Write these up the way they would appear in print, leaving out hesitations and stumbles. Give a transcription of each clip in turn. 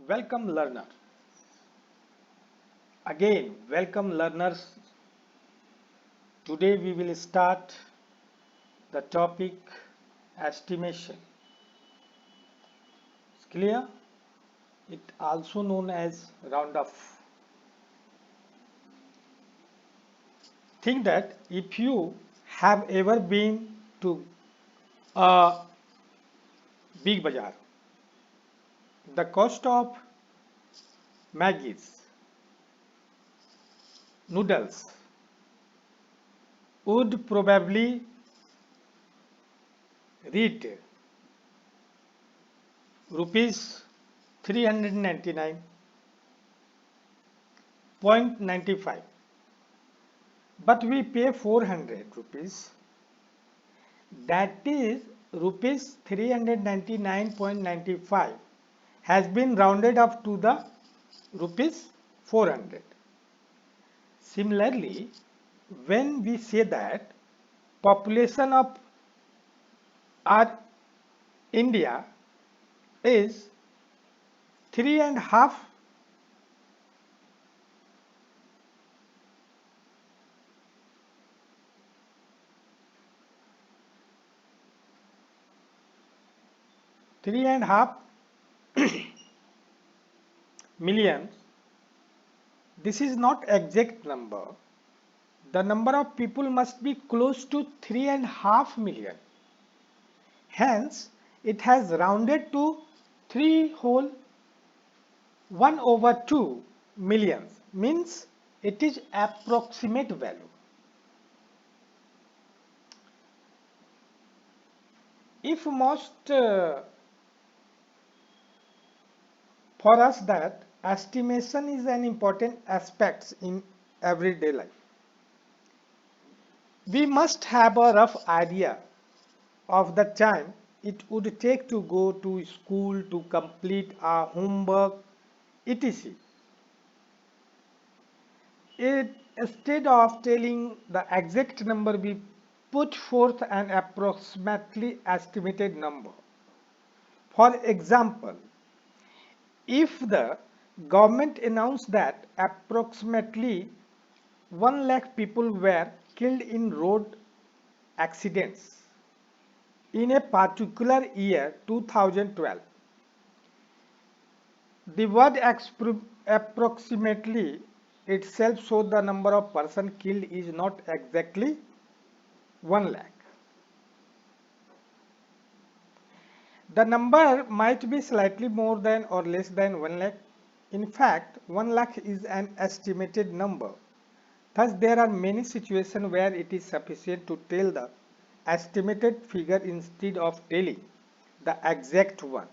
Welcome learner. Again, welcome learners. Today we will start the topic estimation. It's clear? It also known as round-off. Think that if you have ever been to a big bazaar, the cost of Maggie's noodles would probably read rupees 399.95, but we pay 400 rupees, that is rupees 399.95 has been rounded up to the rupees 400. Similarly, when we say that population of our India is 3.5 3.5 million, this is not exact number. The number of people must be close to 3.5 million. Hence, it has rounded to 3 whole 1 over 2 millions, means it is approximate value. If most for us that estimation is an important aspect in everyday life, we must have a rough idea of the time it would take to go to school to complete our homework, etc. Instead of telling the exact number, we put forth an approximately estimated number. For example, if the government announced that approximately 1 lakh people were killed in road accidents in a particular year 2012, the word approximately itself shows the number of persons killed is not exactly 1 lakh. The number might be slightly more than or less than 1 lakh. In fact, 1 lakh is an estimated number. Thus, there are many situations where it is sufficient to tell the estimated figure instead of telling the exact one.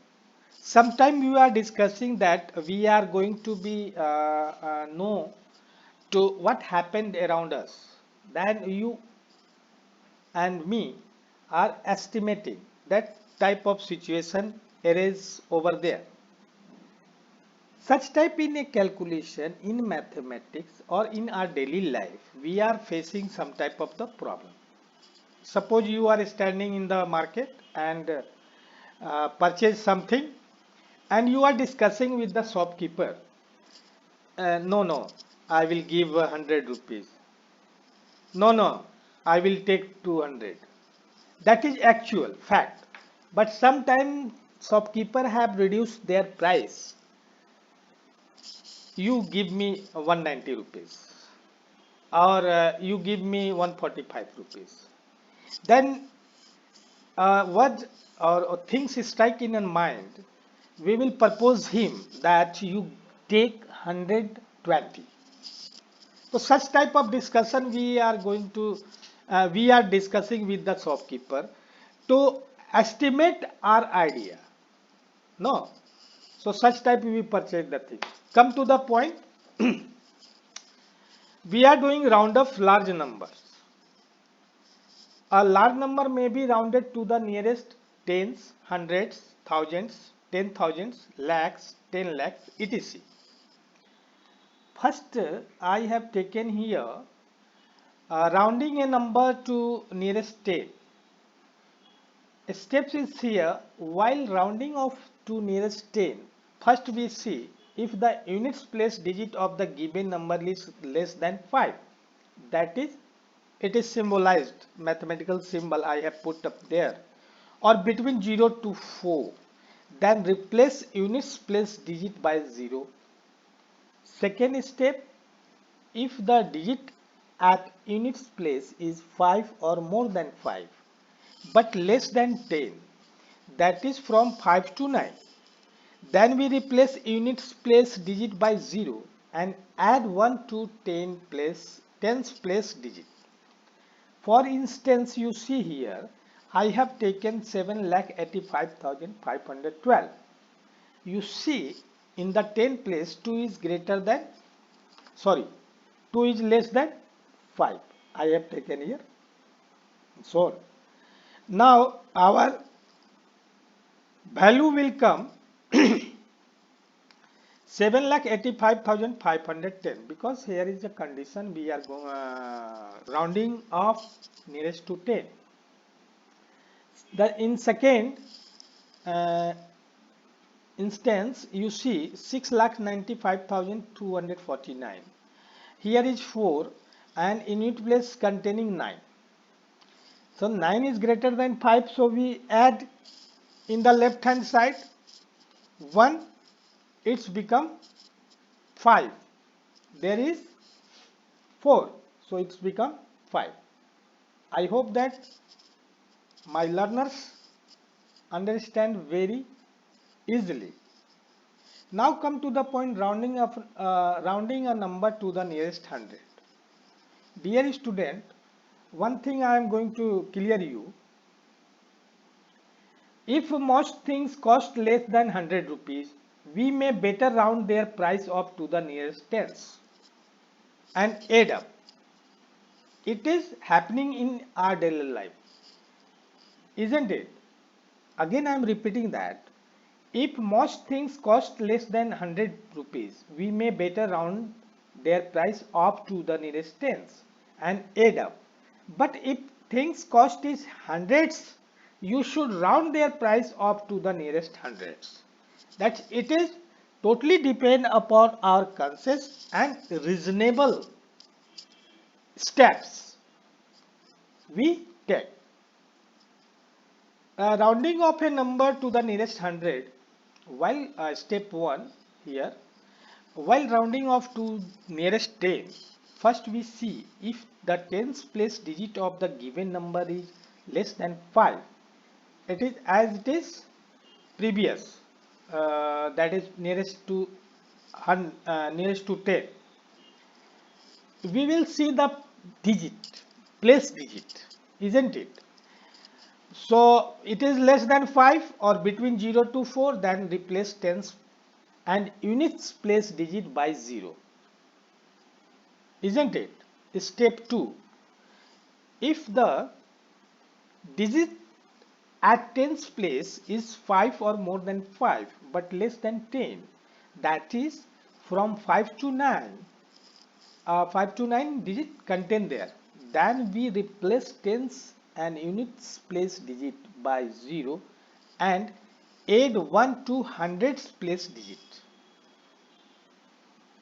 Sometime we are discussing that we are going to be know to what happened around us. Then you and me are estimating that type of situation arise over there. Such type in a calculation in mathematics or in our daily life, we are facing some type of the problem. Suppose you are standing in the market and purchase something and you are discussing with the shopkeeper, no, I will give 100 rupees. No, I will take 200. That is actual fact. But sometimes shopkeeper have reduced their price. You give me 190 rupees or you give me 145 rupees. Then what or things strike in your mind, we will propose him that you take 120. So such type of discussion we are discussing with the shopkeeper to estimate our idea. No. So such type we purchase the thing. Come to the point, we are doing round of large numbers. A large number may be rounded to the nearest tens, hundreds, thousands, 10,000s, lakhs, 10 lakhs, etc. First, I have taken here rounding a number to nearest 10. Steps is here while rounding off to nearest 10. First we see if the units place digit of the given number is less than 5, that is, it is symbolized, mathematical symbol I have put up there, or between 0 to 4, then replace units place digit by 0. Second step, if the digit at units place is 5 or more than 5 but less than 10, that is from 5 to 9, then we replace units place digit by 0 and add 1 to 10 place tens place digit. For instance, you see here I have taken 7,85,512. You see in the 10 place 2 is greater than, sorry, 2 is less than 5. I have taken here. So now our value will come 7,85,510, because here is the condition we are rounding off nearest to 10. In second uh, instance, you see 6,95,249. Here is 4 and unit place containing 9. So 9 is greater than 5, so we add in the left hand side 1, it's become 5. There is 4, so it's become 5. I hope that my learners understand very easily. Now come to the point rounding a number to the nearest 100. Dear student, one thing I am going to clear you. If most things cost less than 100 rupees, we may better round their price up to the nearest tens and add up. It is happening in our daily life, isn't it? Again I am repeating that. If most things cost less than 100 rupees, we may better round their price up to the nearest tens and add up. But if things cost is hundreds, you should round their price up to the nearest hundreds. That it is totally depend upon our conscious and reasonable steps we take. Rounding of a number to the nearest hundred, while step 1 here, while rounding off to nearest 10, first we see if the tens place digit of the given number is less than 5. It is as it is previous, that is nearest to 10. We will see the digit, place digit, isn't it? So it is less than 5 or between 0 to 4, then replace tens and units place digit by 0, isn't it? Step 2, if the digit at tens place is 5 or more than 5 but less than 10, that is from 5 to 9, 5 to 9 digit contain there, then we replace tens and units place digit by 0 and add 1 to hundreds place digit,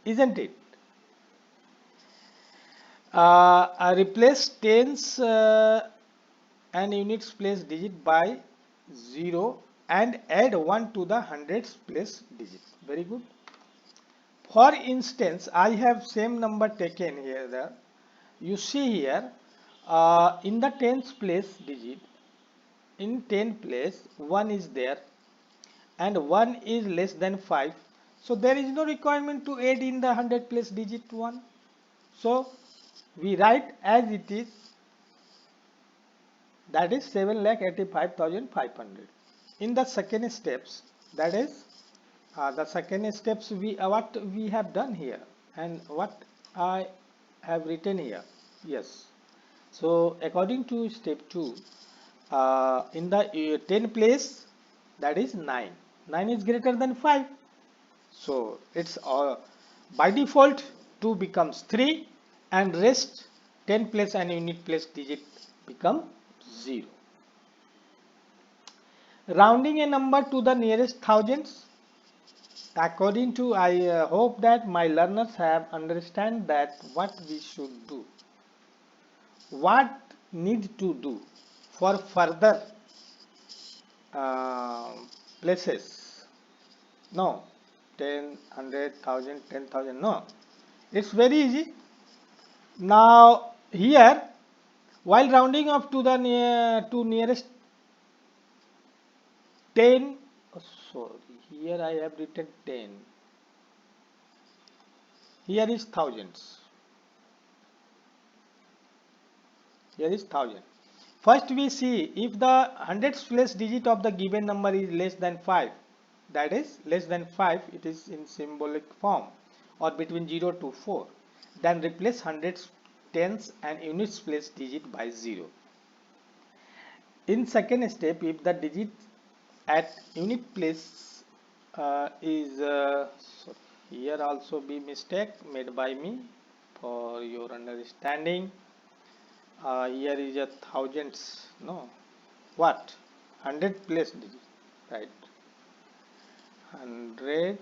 isn't it? I replace tens and units place digit by 0 and add 1 to the hundreds place digit. Very good. For instance, I have same number taken here. There, you see here in the tens place digit, in 10 place 1 is there and 1 is less than 5. So there is no requirement to add in the 100 place digit 1. So we write as it is, that is 7,85,500. In the second steps, that is the second steps we what we have done here and what I have written here. Yes. So according to step 2, in the 10 place, that is 9. 9 is greater than 5. So it's by default 2 becomes 3 and rest 10 place and unit place digit become 0. Rounding a number to the nearest thousands, According to, I hope that my learners have understand that what we should do, what need to do for further uh, places. No, 10, 100,000, 10,000. No, it's very easy. Now here, while rounding up to the nearest 10, oh, sorry, here I have written 10. Here is thousands. Here is thousand. First we see if the hundreds place digit of the given number is less than 5, that is less than 5, it is in symbolic form or between 0 to 4, then replace hundreds, tens and units place digit by 0. In second step, if the digit at unit place is sorry, here also be mistake made by me for your understanding. Here is a thousands, no, what, 100 place digit, right? Hundred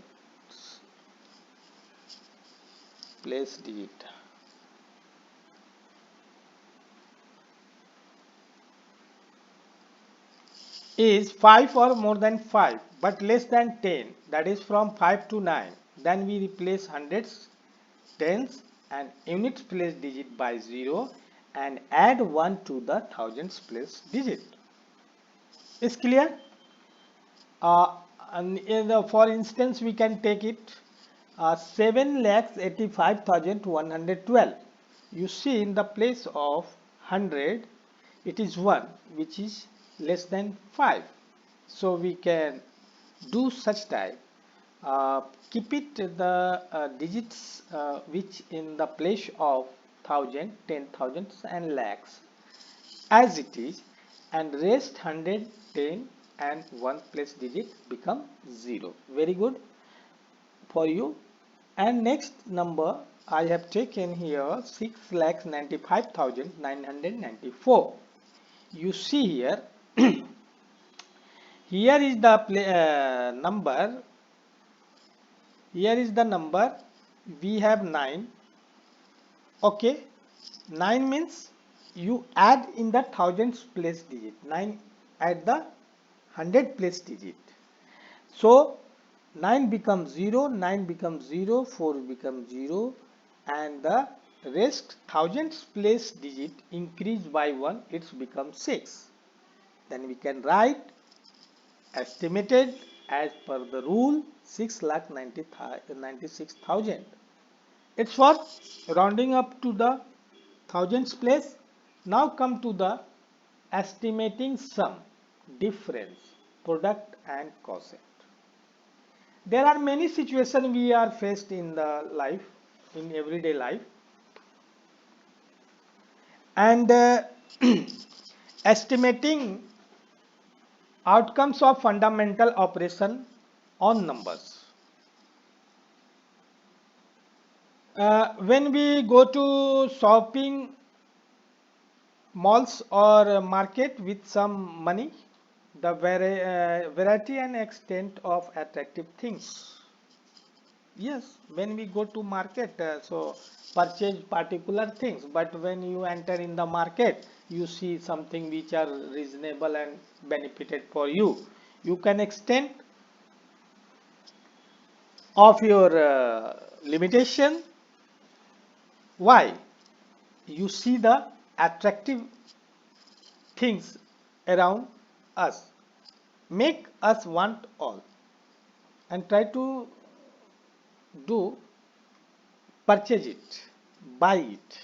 place digit is 5 or more than 5 but less than 10, that is from 5 to 9, then we replace hundreds, tens and units place digit by 0 and add 1 to the thousands place digit. Is clear? Uh, and for instance, we can take it 7,85,112. You see, in the place of 100, it is 1, which is less than 5. So we can do such type. Keep it the digits which in the place of thousand, 10,000s and lakhs as it is, and rest 100, 10 and 1 place digit become 0. Very good for you. And next number I have taken here 6,95,994. You see here, here is the number, here is the number, we have 9. Okay, 9 means you add in the thousands place digit, 9 at the 100 place digit. So 9 becomes 0, 9 becomes 0, 4 becomes 0 and the rest thousands place digit increase by 1, it's become 6. Then we can write estimated as per the rule 6,96,000. It's for rounding up to the thousands place. Now come to the estimating sum, difference, product and quotient. There are many situations we are faced in the life, in everyday life, and estimating outcomes of fundamental operation on numbers. When we go to shopping malls or market with some money, the variety and extent of attractive things. Yes, when we go to market, so purchase particular things, but when you enter in the market, you see something which are reasonable and benefited for you. You can extend of your limitation. Why? You see the attractive things around us, make us want all, and try to do purchase it, buy it.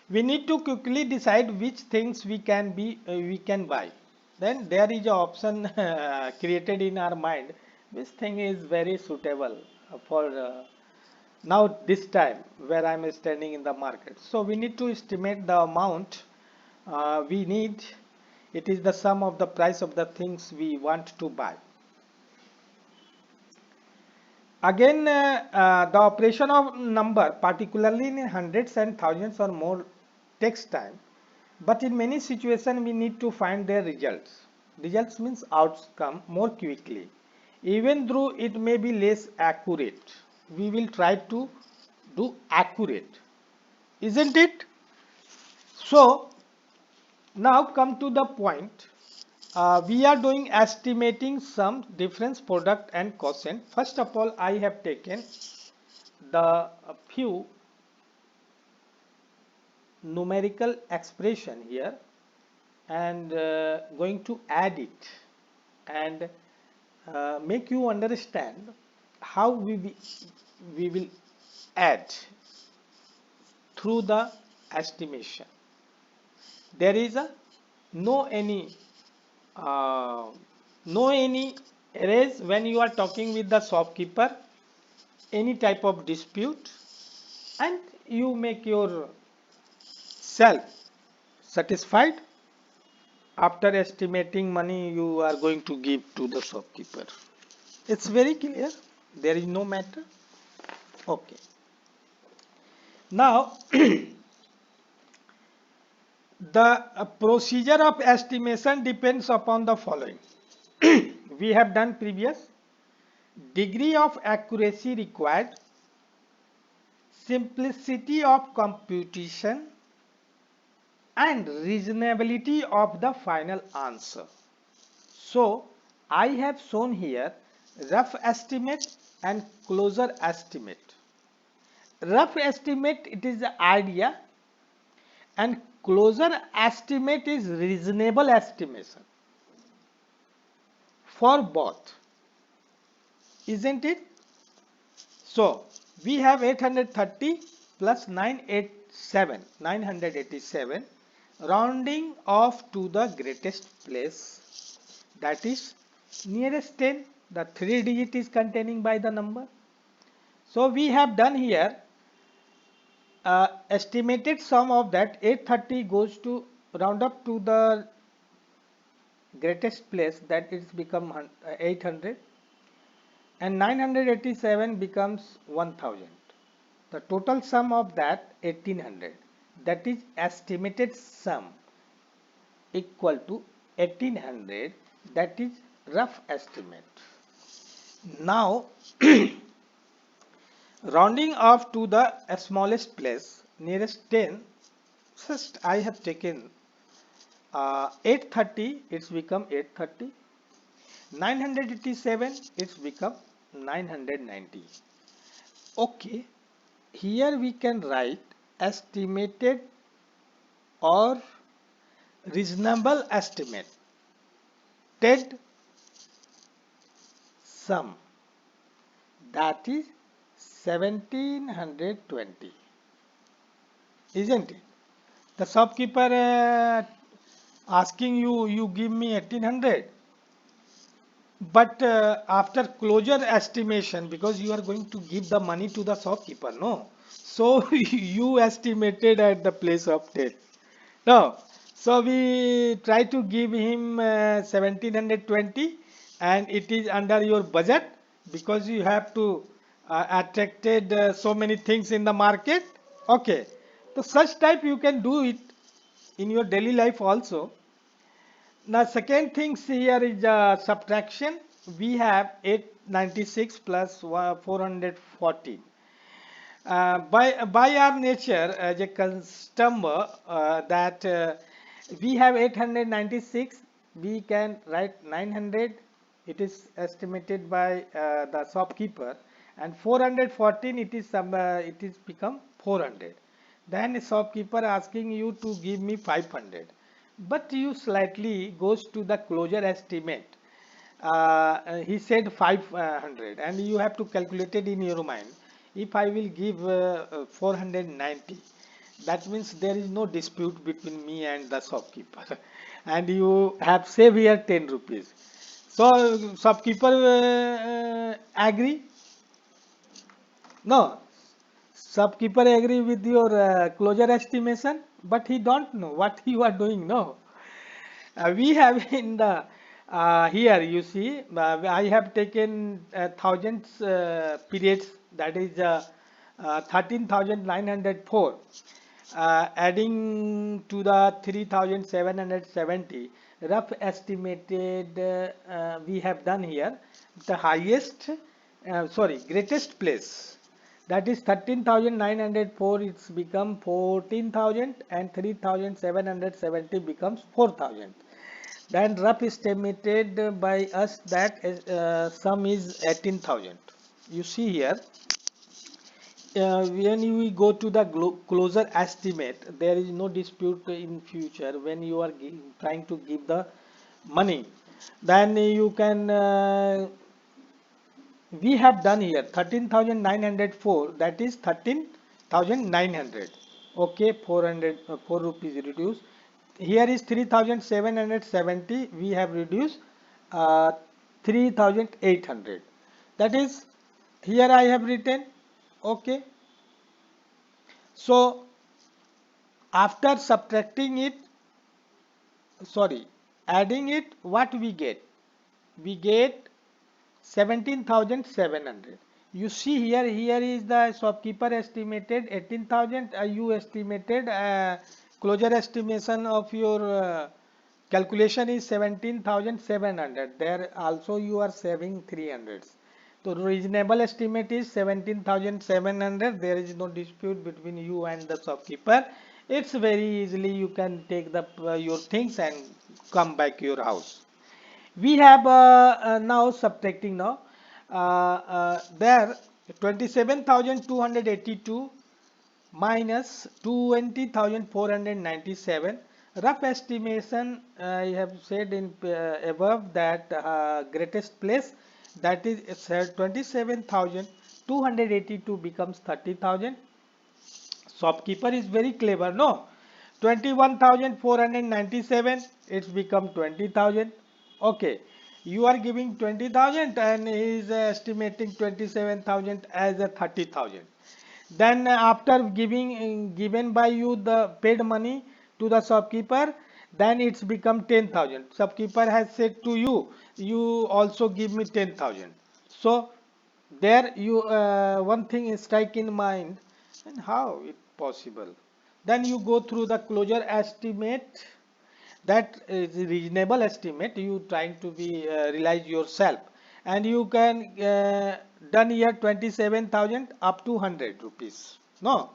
We need to quickly decide which things we can buy. Then there is an option created in our mind. This thing is very suitable for now this time where I am standing in the market. So we need to estimate the amount we need. It is the sum of the price of the things we want to buy. Again, the operation of number, particularly in hundreds and thousands or more, takes time. But in many situations, we need to find their results. Results means outcome more quickly. even though it may be less accurate. We will try to do accurate, isn't it? So now come to the point. We are doing estimating some difference product and quotient. First of all, I have taken the few numerical expression here and going to add it and make you understand how we will add through the estimation. There is a no any uh, no any erase when you are talking with the shopkeeper, any type of dispute, and you make your self satisfied. After estimating money you are going to give to the shopkeeper, it's very clear, there is no matter. Okay, now the procedure of estimation depends upon the following. We have done previous: degree of accuracy required, simplicity of computation, and reasonability of the final answer. So I have shown here rough estimate and closer estimate. Rough estimate, it is the idea, and closer estimate is reasonable estimation for both, isn't it? So we have 830 plus 987 rounding off to the greatest place, that is nearest 10. The 3 digit is containing by the number. So we have done here estimated sum of that 830 goes to round up to the greatest place, that is become 800, and 987 becomes 1000. The total sum of that 1800, that is estimated sum equal to 1800, that is rough estimate. Now rounding off to the smallest place nearest 10, first I have taken 830, it's become 830, 987 it's become 990. Okay, here we can write estimated or reasonable estimate TED sum, that is 1720, isn't it? The shopkeeper asking you give me 1800, but after closure estimation, because you are going to give the money to the shopkeeper, no, so you estimated at the place of 10. No, so we try to give him 1720, and it is under your budget because you have to attracted so many things in the market. Okay, so such type you can do it in your daily life also. Now second things here is subtraction. We have 896 plus 414. By our nature as a customer, that we have 896, we can write 900, it is estimated by the shopkeeper, and 414 it is it is become 400. Then the shopkeeper asking you to give me 500, but you slightly goes to the closure estimate. He said 500, and you have to calculate it in your mind. If I will give 490, that means there is no dispute between me and the shopkeeper, and you have saved here 10 rupees. So shopkeeper agree? No, shopkeeper agree with your closure estimation, but he don't know what you are doing. No, we have in the here you see I have taken thousands periods, that is 13,904 adding to the 3,770, rough estimated we have done here. The highest, greatest place, that is 13,904, it's become 14,000, and 3,770 becomes 4,000. Then rough estimated by us that sum is 18,000. You see here, when we go to the closer estimate, there is no dispute in future when you are trying to give the money. Then you can, we have done here 13,904, that is 13,900. Okay, 400, 4 rupees reduced. Here is 3,770, we have reduced 3,800. That is, here I have written. Okay, so after subtracting it, sorry, adding it, what we get? We get 17,700. You see here, here is the shopkeeper estimated 18,000. You estimated closure estimation of your calculation is 17,700. There also you are saving 300. So reasonable estimate is 17,700. There is no dispute between you and the shopkeeper. It's very easily you can take the your things and come back your house. We have now subtracting now. There 27,282 minus 20,497. Rough estimation, I have said in above that greatest place, that is 27,282 becomes 30,000. Shopkeeper is very clever, no? 21,497, it's become 20,000. Okay, you are giving 20,000 and he is estimating 27,000 as a 30,000. Then after given by you the paid money to the shopkeeper, then it's become 10,000. Shopkeeper has said to you, you also give me 10,000. So there you one thing is strike in mind, and how it possible. Then you go through the closure estimate, that is a reasonable estimate, you trying to be realize yourself, and you can done here 27,000 up to 100 rupees, no,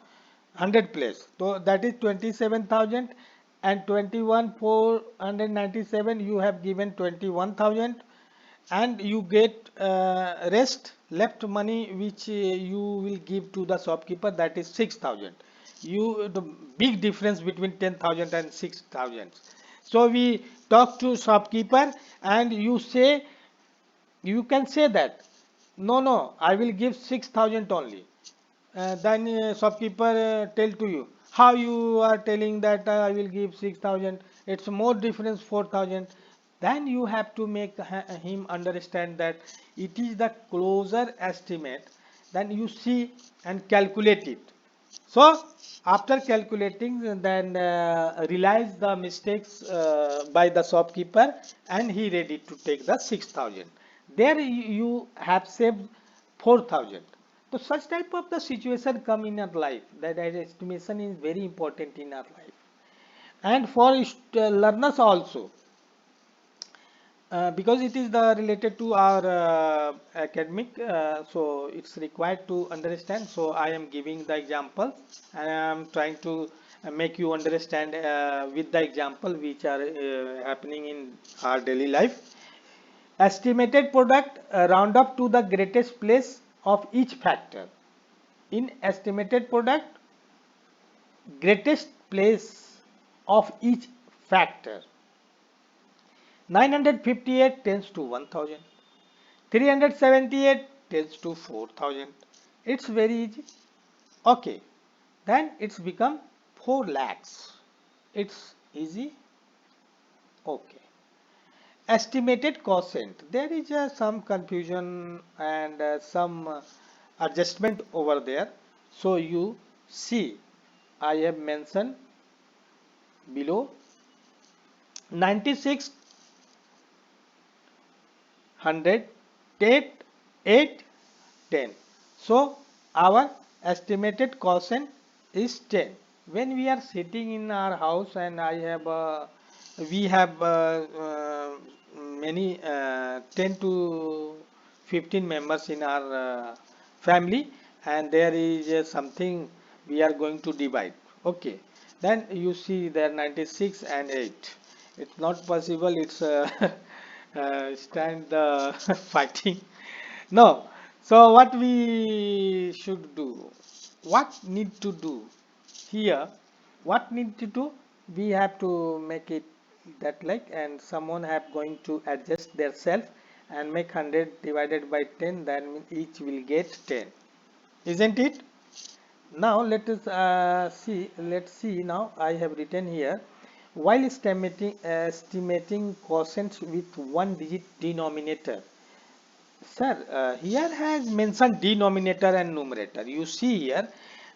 100 place, so that is 27,000, and 21,497 you have given 21,000, and you get rest left money which you will give to the shopkeeper, that is 6,000. You, the big difference between 10,000 and 6,000. So we talk to shopkeeper and you say, you can say that no, I will give 6,000 only. Then shopkeeper tell to you, how you are telling that I will give 6,000, it's more difference 4,000. Then you have to make him understand that it is the closer estimate. Then you see and calculate it. So after calculating, then realize the mistakes by the shopkeeper, and he ready to take the 6,000. There you have saved 4,000. So such type of the situation come in our life, that estimation is very important in our life. And for learners also, because it is the related to our academic, so it's required to understand. So I am giving the example and I am trying to make you understand with the example which are happening in our daily life. Estimated product, round up to the greatest place of each factor. In estimated product, greatest place of each factor. 958 tends to 1000. 378 tends to 4000. It's very easy. Okay. Then it's become 4 lakhs. It's easy. Okay. Estimated quotient. There is some confusion and some adjustment over there. So you see, I have mentioned below 96, 100, 8, 10. So our estimated quotient is 10. When we are sitting in our house and I have we have many 10 to 15 members in our family, and there is something we are going to divide. Okay, then you see there 96 and 8. It's not possible. It's stand the fighting. No. So what we should do? What need to do here? What need to do? We have to make it that like, and someone have going to adjust their self and make 100 divided by 10. Then each will get 10. Isn't it? Now let us see. Let's see. Now I have written here. While estimating quotient with one digit denominator. Sir, here has mentioned denominator and numerator. You see here,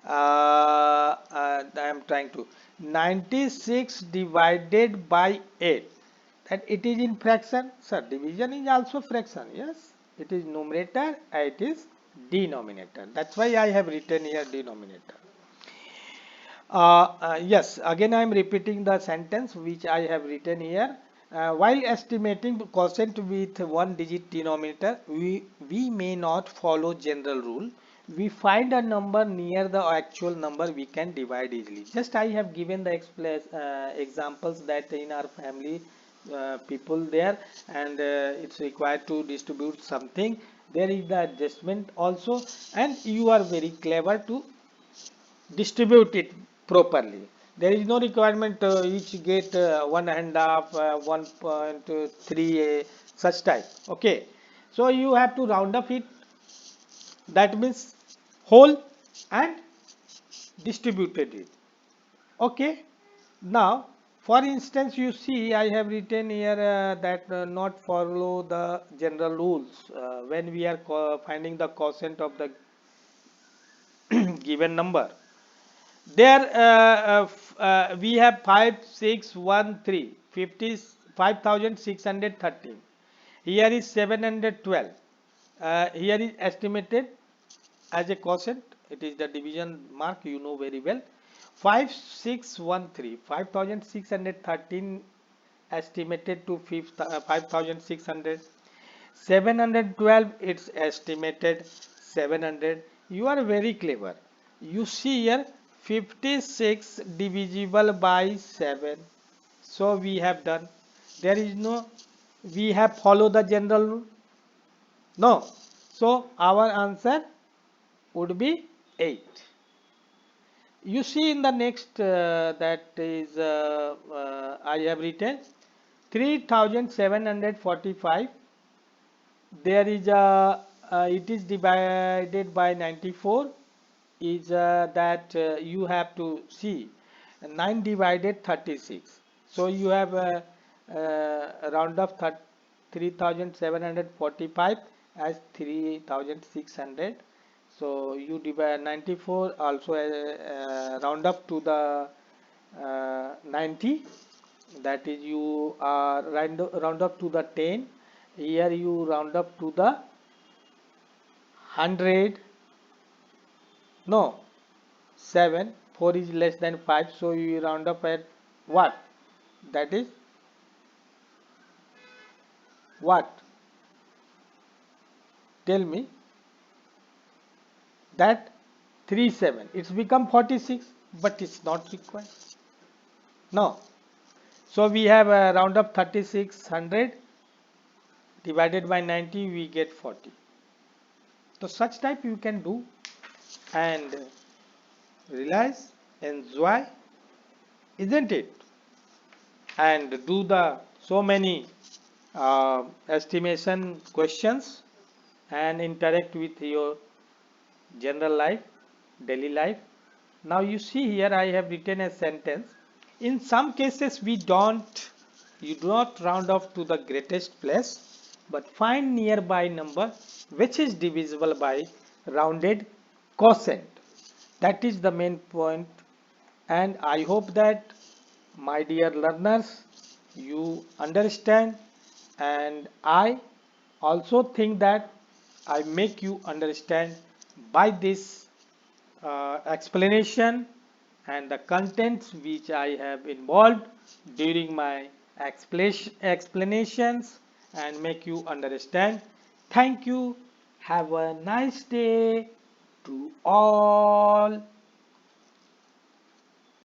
I am trying to 96 divided by 8. That it is in fraction. Sir, division is also fraction. Yes, it is numerator. It is denominator. That's why I have written here denominator. Yes, again I am repeating the sentence which I have written here. While estimating quotient with one digit denominator, we may not follow general rule. We find a number near the actual number we can divide easily. Just I have given the examples that in our family people there, and it's required to distribute something. There is the adjustment also, and you are very clever to distribute it properly. There is no requirement each get one and a half, 1.3 such type. Okay, so you have to round up it. That means whole and distributed it. Okay. Now, for instance, you see I have written here that not follow the general rules when we are finding the quotient of the given number. There we have 5613 5613. Here is 712. Here is estimated as a quotient. It is the division mark, you know very well. 5613 5613 estimated to 5600. 712 it's estimated 700. You are very clever. You see here 56 divisible by 7. So we have done. There is no, we have followed the general rule. No. So our answer would be 8. You see in the next that is I have written 3745. There is a it is divided by 94 is that you have to see 9 divided 36. So you have round of 3745 as 3600. So you divide 94 also round up to the 90. That is you round up to the 10. Here you round up to the 100. No, 7. 4 is less than 5. So you round up at what? That is what? Tell me. That 37. It's become 46, but it's not required. No. So we have a round up 3600 divided by 90, we get 40. So such type you can do and realize, enjoy, isn't it? And do the so many estimation questions and interact with your general life, daily life. Now you see here I have written a sentence. In some cases you do not round off to the greatest place, but find nearby number which is divisible by rounded quotient. That is the main point, and I hope that my dear learners you understand, and I also think that I make you understand by this explanation and the contents which I have involved during my explanations and make you understand. Thank you. Have a nice day to all.